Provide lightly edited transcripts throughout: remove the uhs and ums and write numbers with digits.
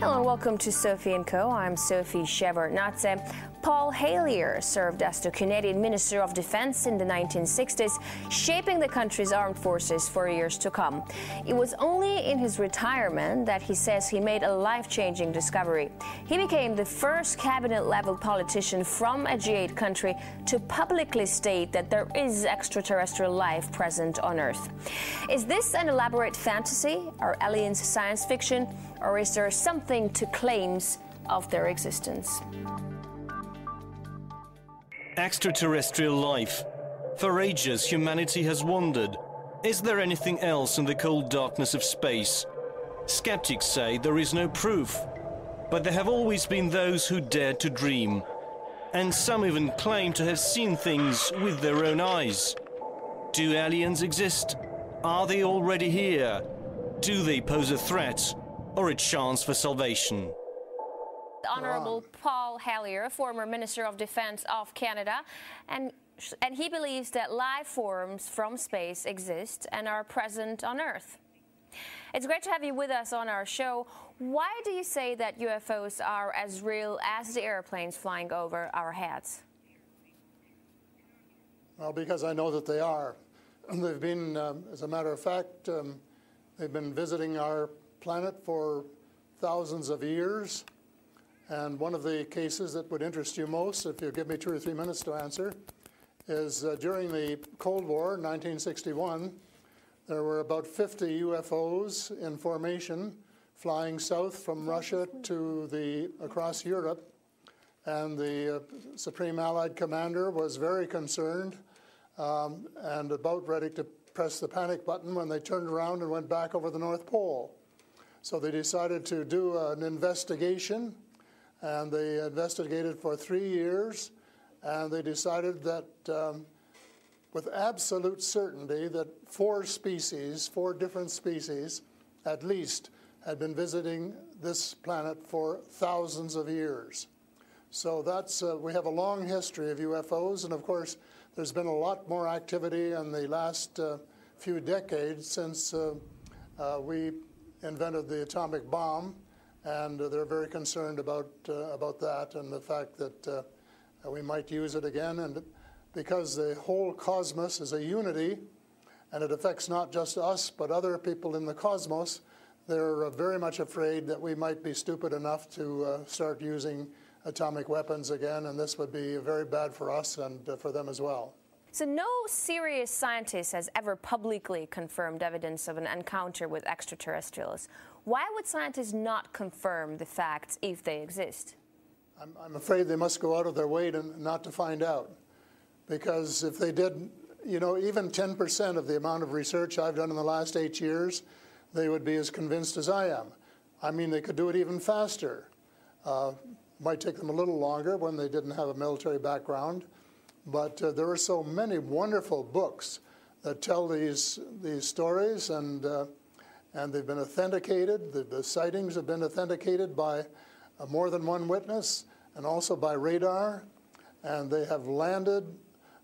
Hello and welcome to Sophie & Co. I'm Sophie Shevardnadze. Paul Hellyer served as the Canadian Minister of Defense in the 1960s, shaping the country's armed forces for years to come. It was only in his retirement that he says he made a life-changing discovery. He became the first cabinet-level politician from a G8 country to publicly state that there is extraterrestrial life present on Earth. Is this an elaborate fantasy? Are aliens science fiction? Or is there something to claims of their existence? Extraterrestrial life. For ages, humanity has wondered, is there anything else in the cold darkness of space? Skeptics say there is no proof, but there have always been those who dared to dream. And some even claim to have seen things with their own eyes. Do aliens exist? Are they already here? Do they pose a threat or a chance for salvation? Honourable Paul Hellyer, former Minister of Defence of Canada, and he believes that life forms from space exist and are present on Earth. It's great to have you with us on our show. Why do you say that UFOs are as real as the airplanes flying over our heads? Well, because I know that they are. They've been, as a matter of fact, they've been visiting our planet for thousands of years. And one of the cases that would interest you most, if you give me 2 or 3 minutes to answer, is during the Cold War, 1961, there were about 50 UFOs in formation flying south from Russia to across Europe. And the Supreme Allied Commander was very concerned and about ready to press the panic button when they turned around and went back over the North Pole. So they decided to do an investigation. And they investigated for 3 years, and they decided that with absolute certainty that 4 different species at least, had been visiting this planet for thousands of years. So that's, we have a long history of UFOs, and of course there's been a lot more activity in the last few decades since we invented the atomic bomb. And they're very concerned about that and the fact that we might use it again. And because the whole cosmos is a unity, and it affects not just us, but other people in the cosmos, they're very much afraid that we might be stupid enough to start using atomic weapons again, and this would be very bad for us and for them as well. So no serious scientist has ever publicly confirmed evidence of an encounter with extraterrestrials. Why would scientists not confirm the facts if they exist? I'm afraid they must go out of their way not to find out. Because if they did, you know, even 10% of the amount of research I've done in the last 8 years, they would be as convinced as I am. I mean, they could do it even faster. Might take them a little longer when they didn't have a military background. But there are so many wonderful books that tell these stories, and they've been authenticated. The sightings have been authenticated by more than one witness, and also by radar. And they have landed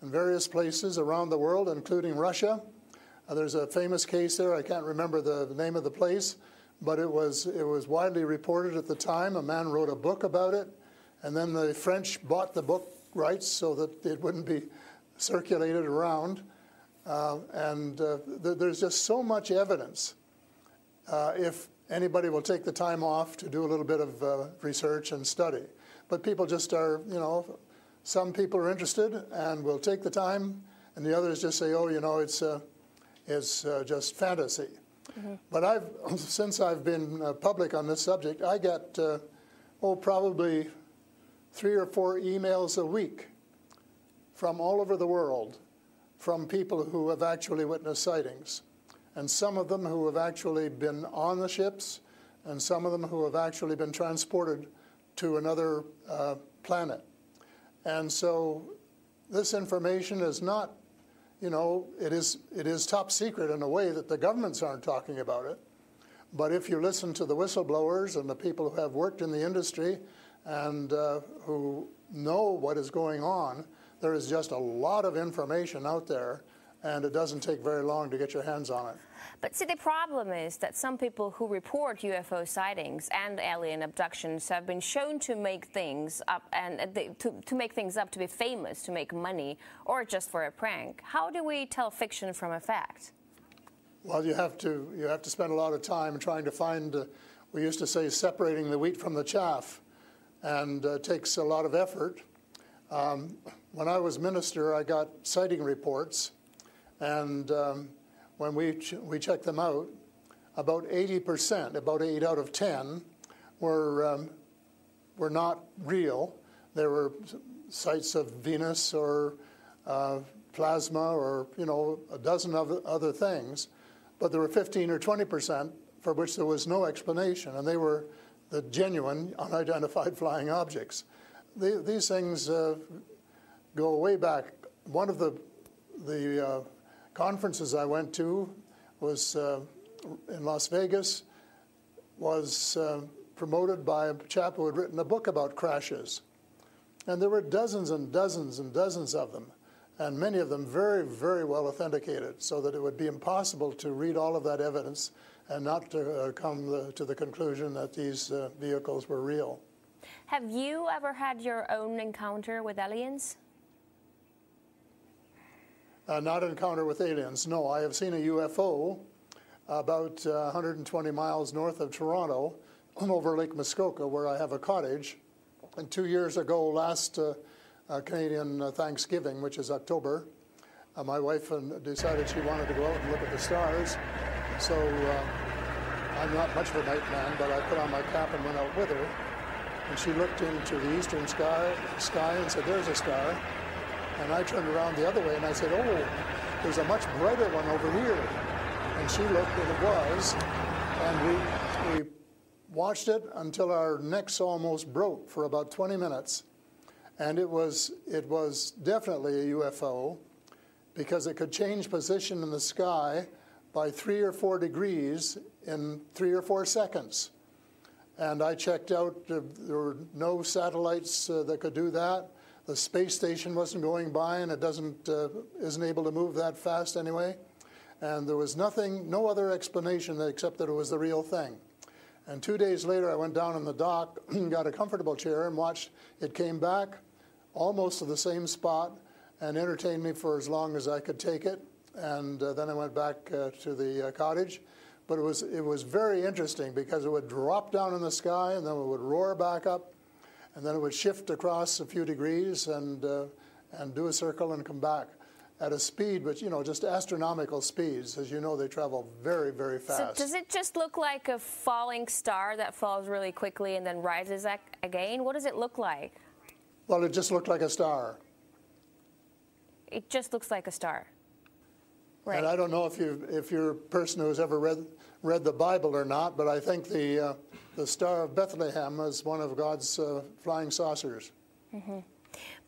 in various places around the world, including Russia. There's a famous case there. I can't remember the name of the place, but it was widely reported at the time. A man wrote a book about it, and then the French bought the book rights so that it wouldn't be circulated around. There's just so much evidence. If anybody will take the time off to do a little bit of research and study. But people just are, you know, some people are interested and will take the time, and the others just say, oh, you know, it's just fantasy. Mm-hmm. But since I've been public on this subject, I get, probably 3 or 4 emails a week from all over the world from people who have actually witnessed sightings. And some of them who have actually been on the ships, and some of them who have actually been transported to another planet. And so this information is not, you know, it is top secret in a way that the governments aren't talking about it. But if you listen to the whistleblowers and the people who have worked in the industry and who know what is going on, there is just a lot of information out there and it doesn't take very long to get your hands on it. But see, the problem is that some people who report UFO sightings and alien abductions have been shown to make things up to make things up to be famous, to make money, or just for a prank. How do we tell fiction from a fact? Well, you have to spend a lot of time trying to find. We used to say separating the wheat from the chaff, and it takes a lot of effort. When I was minister, I got sighting reports, and when we checked them out, about 80%, about 8 out of 10, were not real. There were sights of Venus or plasma or a dozen other things, but there were 15 or 20% for which there was no explanation, and they were the genuine unidentified flying objects. These things go way back. One of the conferences I went to was in Las Vegas, was promoted by a chap who had written a book about crashes. And there were dozens and dozens and dozens of them, and many of them very, very well authenticated, so that it would be impossible to read all of that evidence and not to come to the conclusion that these vehicles were real. Have you ever had your own encounter with aliens? Not an encounter with aliens, no. I have seen a UFO about 120 miles north of Toronto over Lake Muskoka, where I have a cottage. And 2 years ago, last Canadian Thanksgiving, which is October, my wife decided she wanted to go out and look at the stars. So I'm not much of a night man, but I put on my cap and went out with her. And she looked into the eastern sky and said, "There's a star." And I turned around the other way and I said, "Oh, there's a much brighter one over here." And she looked, and it was. And we watched it until our necks almost broke for about 20 minutes. And it was definitely a UFO, because it could change position in the sky by 3 or 4 degrees in 3 or 4 seconds. And I checked out, there were no satellites that could do that. The space station wasn't going by, and it isn't able to move that fast anyway. And there was no other explanation except that it was the real thing. And 2 days later, I went down in the dock, got a comfortable chair, and watched it came back almost to the same spot and entertained me for as long as I could take it. And then I went back to the cottage. But it was very interesting, because it would drop down in the sky, and then it would roar back up, and then it would shift across a few degrees and do a circle and come back at a speed, but just astronomical speeds. As you know, they travel very, very fast. So does it just look like a falling star that falls really quickly and then rises again? What does it look like? Well, it just looked like a star. It just looks like a star. Right. And I don't know if you're a person who's ever read the Bible or not, but I think the Star of Bethlehem is one of God's flying saucers. Mm-hmm.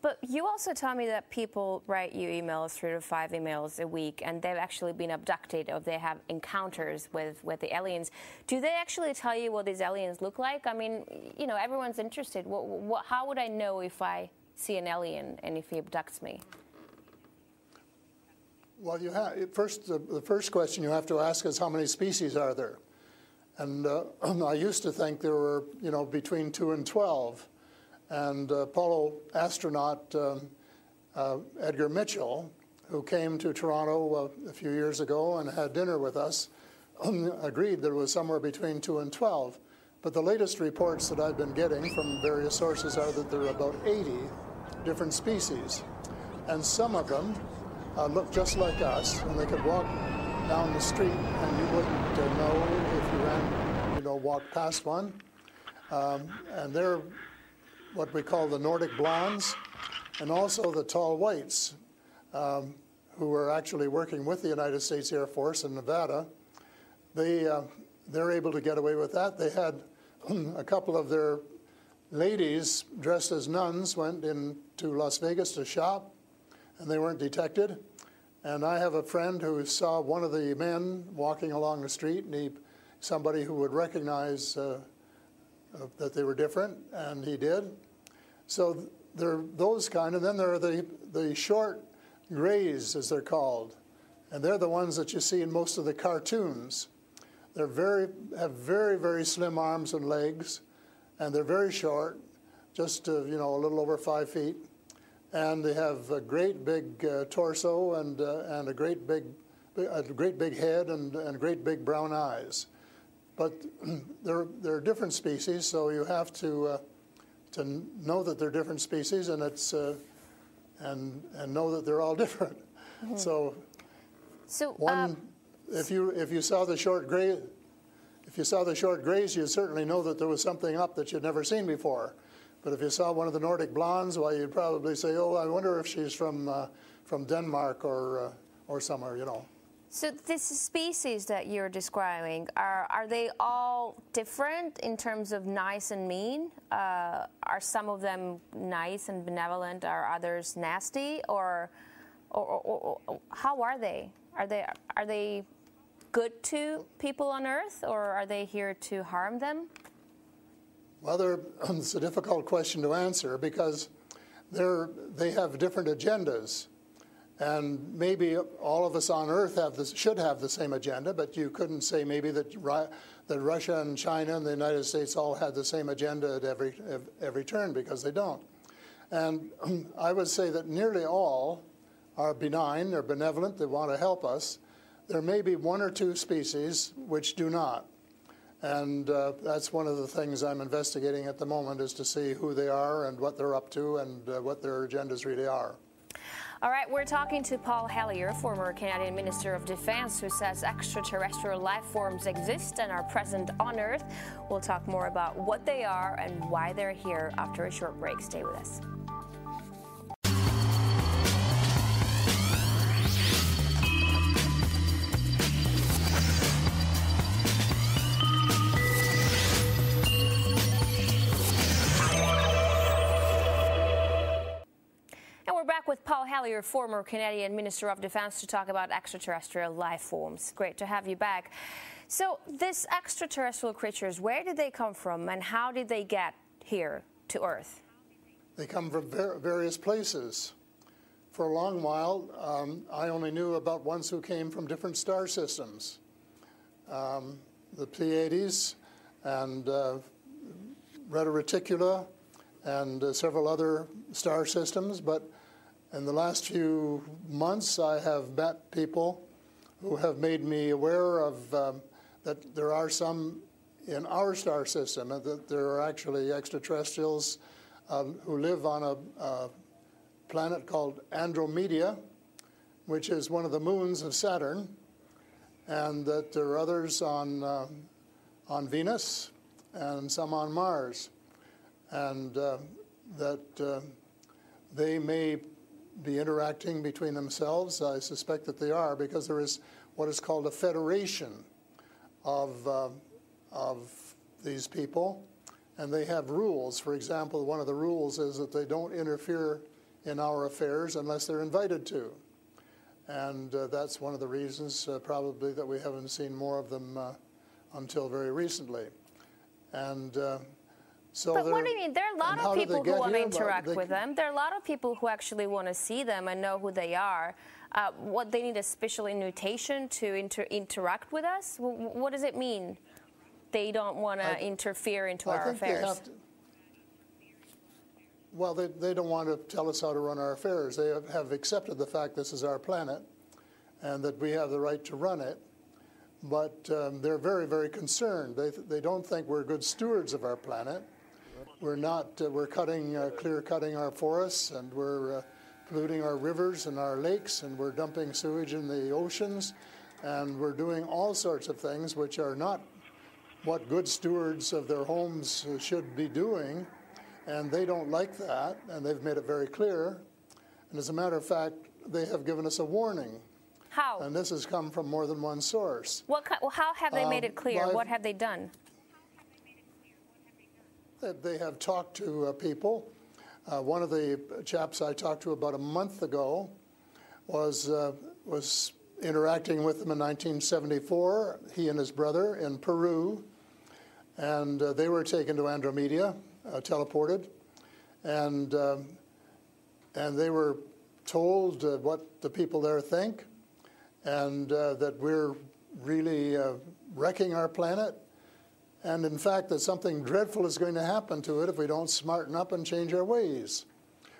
But you also tell me that people write you emails, 3 to 5 emails a week, and they've actually been abducted, or they have encounters with the aliens. Do they actually tell you what these aliens look like? I mean, everyone's interested. How would I know if I see an alien and if he abducts me? Well, the first question you have to ask is, how many species are there? And I used to think there were, between 2 and 12. And Apollo astronaut Edgar Mitchell, who came to Toronto a few years ago and had dinner with us, agreed that it was somewhere between 2 and 12. But the latest reports that I've been getting from various sources are that there are about 80 different species. And some of them look just like us, and they could walk down the street and you wouldn't know if you walked past one. And they're what we call the Nordic blondes, and also the tall whites, who were actually working with the United States Air Force in Nevada. They're able to get away with that. They had a couple of their ladies dressed as nuns went into Las Vegas to shop, and they weren't detected. And I have a friend who saw one of the men walking along the street, and somebody who would recognize that they were different, and he did. So there are those kind, and then there are the short grays, as they're called, And they're the ones that you see in most of the cartoons. They're have very, very slim arms and legs, and they're very short, just a little over 5 feet. And they have a great big torso and a great big head and great big brown eyes. But they're different species, so you have to know that they're different species, and it's and know that they're all different. Mm-hmm. So if you saw the short gray, you'd certainly know that there was something up that you'd never seen before. But if you saw one of the Nordic blondes, well, you'd probably say, "Oh, I wonder if she's from Denmark or somewhere," So this species that you're describing, are they all different in terms of nice and mean? Are some of them nice and benevolent? Are others nasty? Or how are they? Are they good to people on Earth, or are they here to harm them? Well, it's a difficult question to answer because they have different agendas. And maybe all of us on Earth should have the same agenda, but you couldn't say maybe that Russia and China and the United States all had the same agenda at every turn, because they don't. And I would say that nearly all are benign, they're benevolent, they want to help us. There may be one or two species which do not. And that's one of the things I'm investigating at the moment, is to see who they are and what they're up to and what their agendas really are. All right, we're talking to Paul Hellyer, former Canadian Minister of Defense, who says extraterrestrial life forms exist and are present on Earth. We'll talk more about what they are and why they're here after a short break. Stay with us. With Paul Hellyer, former Canadian Minister of Defense, to talk about extraterrestrial life forms. Great to have you back. So these extraterrestrial creatures, where did they come from and how did they get here to Earth? They come from various places. For a long while, I only knew about ones who came from different star systems. The Pleiades and Reta Reticula and several other star systems, but in the last few months, I have met people who have made me aware of that there are some in our star system, and that there are actually extraterrestrials who live on a planet called Andromeda, which is one of the moons of Saturn, and that there are others on Venus and some on Mars, and that they may be interacting between themselves. I suspect that they are, because there is what is called a federation of these people, and they have rules. For example, one of the rules is that they don't interfere in our affairs unless they're invited to, and that's one of the reasons probably that we haven't seen more of them until very recently. And but what do you mean? There are a lot of people who want to interact with them. There are a lot of people who actually want to see them and know who they are. What, they need a special invitation to interact with us? What does it mean? They don't want to interfere into our affairs. Well, they don't want to tell us how to run our affairs. They have accepted the fact this is our planet and that we have the right to run it. But they're very, very concerned. They don't think we're good stewards of our planet. We're not. We're clear-cutting our forests, and we're polluting our rivers and our lakes, and we're dumping sewage in the oceans, and we're doing all sorts of things which are not what good stewards of their homes should be doing, and they don't like that, and they've made it very clear. And as a matter of fact, they have given us a warning. How? And this has come from more than one source. How have they made it clear? What have they done? They have talked to people. One of the chaps I talked to about a month ago was interacting with them in 1974, he and his brother, in Peru. And they were taken to Andromeda, teleported. And they were told what the people there think. and that we're really wrecking our planet. And in fact, that something dreadful is going to happen to it if we don't smarten up and change our ways.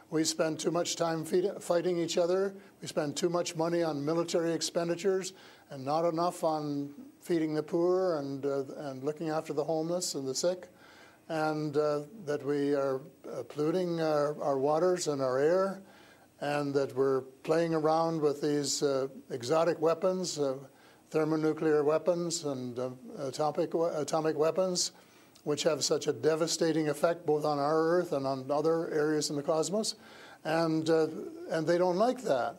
We spend too much time fighting each other. We spend too much money on military expenditures and not enough on feeding the poor and looking after the homeless and the sick. And that we are polluting our waters and our air, and that we're playing around with these exotic weapons, thermonuclear weapons and atomic weapons, which have such a devastating effect both on our Earth and on other areas in the cosmos. And they don't like that.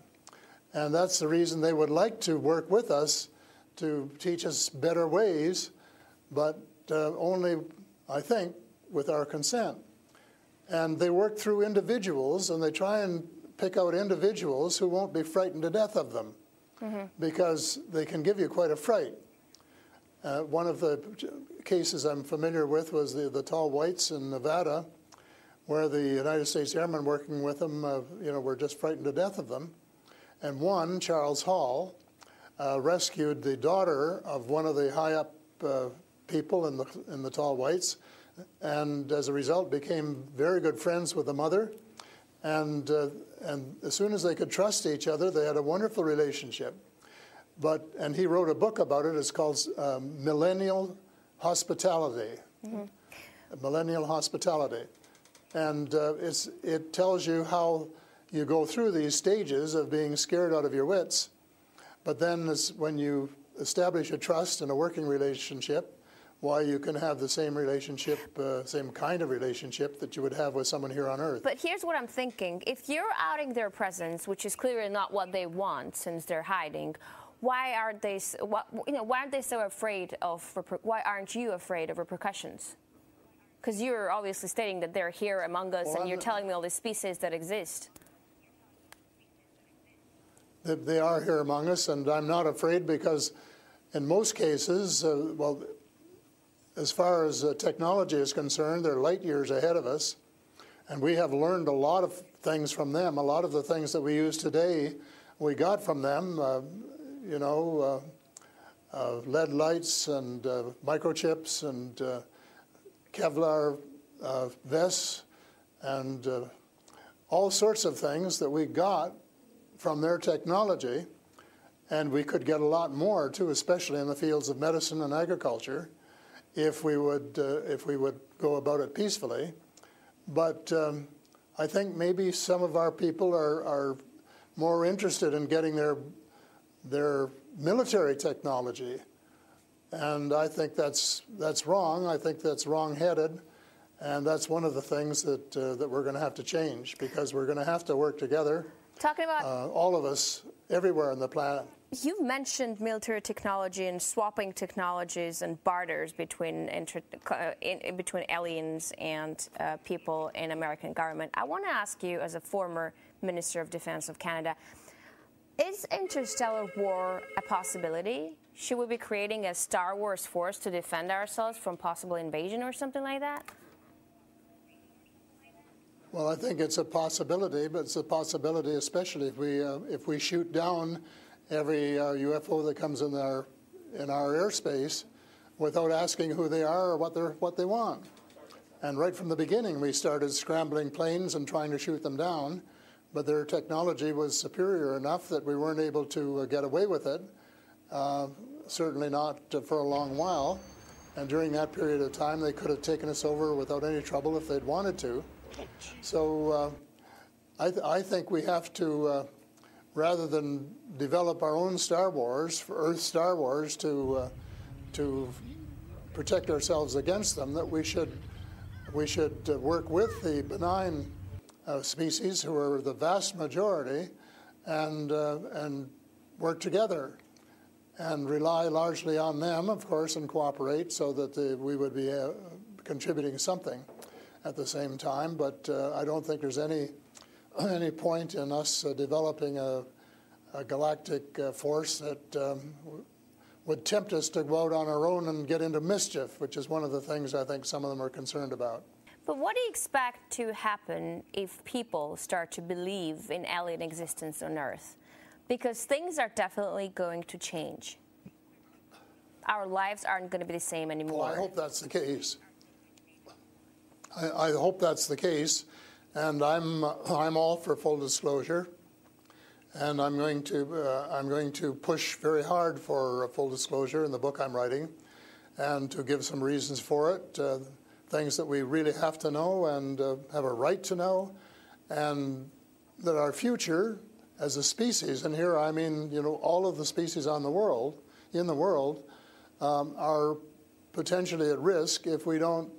And that's the reason they would like to work with us to teach us better ways, but only, I think, with our consent. And they work through individuals, and they try and pick out individuals who won't be frightened to death of them, because they can give you quite a fright. One of the cases I'm familiar with was the tall whites in Nevada, where the United States Airmen working with them, were just frightened to death of them. And one, Charles Hall, rescued the daughter of one of the high-up people in the tall whites, and as a result became very good friends with the mother. And as soon as they could trust each other, they had a wonderful relationship. And he wrote a book about it. It's called Millennial Hospitality. Millennial Hospitality. And it tells you how you go through these stages of being scared out of your wits. But then when you establish a trust and a working relationship, why you can have the same relationship, same kind of relationship that you would have with someone here on Earth. But here's what I'm thinking. If you're outing their presence, which is clearly not what they want since they're hiding, why aren't they so afraid of, why aren't you afraid of repercussions? Because you're obviously stating that they're here among us, and you're telling me all these species that exist. They are here among us, and I'm not afraid because in most cases, as far as technology is concerned, they're light years ahead of us, and we have learned a lot of things from them. A lot of the things that we use today, we got from them, lead lights and microchips and Kevlar vests and all sorts of things that we got from their technology, and we could get a lot more too, especially in the fields of medicine and agriculture, if we would go about it peacefully. But I think maybe some of our people are more interested in getting their military technology, and I think that's wrong. I think that's wrong-headed, and that's one of the things that we're going to have to change, because we're going to have to work together. Talking about all of us, everywhere on the planet. You've mentioned military technology and swapping technologies and barters between aliens and people in American government. I want to ask you, as a former Minister of Defense of Canada, is interstellar war a possibility? Should we be creating a Star Wars force to defend ourselves from possible invasion or something like that? Well, I think it's a possibility, but it's a possibility especially if we shoot down every UFO that comes in our airspace without asking who they are or what they want. And right from the beginning, we started scrambling planes and trying to shoot them down, but their technology was superior enough that we weren't able to get away with it. Certainly not for a long while. And during that period of time, they could have taken us over without any trouble if they'd wanted to. So I think we have to, rather than develop our own Star Wars, for Earth Star Wars, to protect ourselves against them, that we should work with the benign species, who are the vast majority, and work together and rely largely on them, of course, and cooperate so that we would be contributing something at the same time. But I don't think there's any point in us developing a galactic force that would tempt us to go out on our own and get into mischief, which is one of the things I think some of them are concerned about. But what do you expect to happen if people start to believe in alien existence on Earth? Because things are definitely going to change. Our lives aren't going to be the same anymore. Well, I hope that's the case. I hope that's the case, and I'm all for full disclosure, and I'm going to push very hard for full disclosure in the book I'm writing, and to give some reasons for it, things that we really have to know and have a right to know, and that our future as a species, and here I mean, you know, all of the species in the world, are potentially at risk if we don't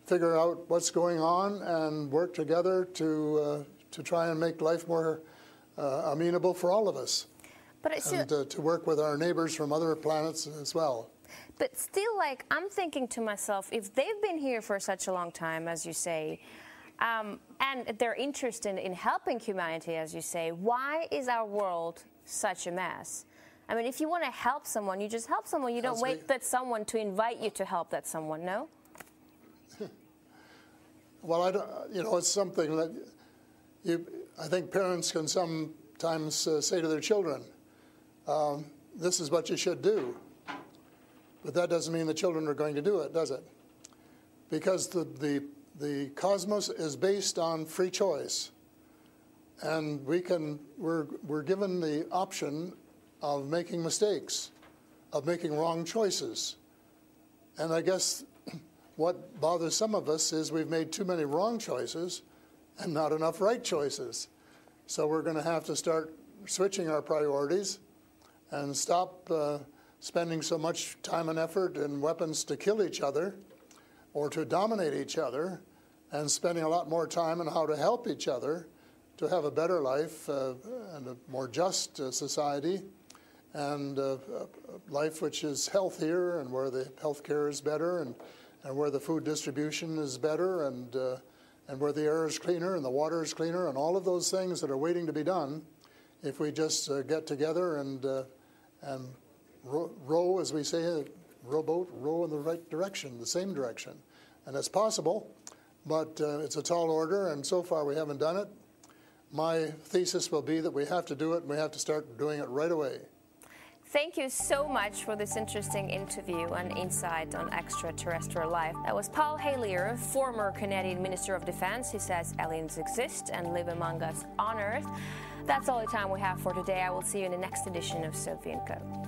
figure out what's going on and work together to try and make life more amenable for all of us. But it's and to work with our neighbors from other planets as well. But still, like, I'm thinking to myself, if they've been here for such a long time, as you say, and they're interested in helping humanity, as you say, why is our world such a mess? I mean, if you want to help someone, you just help someone. You don't wait for someone to invite you to help that someone, no? Well, I don't, you know, it's something that I think parents can sometimes say to their children, this is what you should do. But that doesn't mean the children are going to do it, does it? Because the cosmos is based on free choice. And we're given the option of making mistakes, of making wrong choices. And I guess what bothers some of us is we've made too many wrong choices and not enough right choices. So we're going to have to start switching our priorities and stop spending so much time and effort and weapons to kill each other or to dominate each other, and spending a lot more time on how to help each other to have a better life and a more just society, and a life which is healthier and where the health care is better, and where the food distribution is better, and where the air is cleaner and the water is cleaner, and all of those things that are waiting to be done, if we just get together and row, as we say, rowboat, row in the right direction, the same direction. And it's possible, but it's a tall order, and so far we haven't done it. My thesis will be that we have to do it, and we have to start doing it right away. Thank you so much for this interesting interview and insight on extraterrestrial life. That was Paul Hellyer, former Canadian Minister of Defense. He says aliens exist and live among us on Earth. That's all the time we have for today. I will see you in the next edition of Sophie & Co.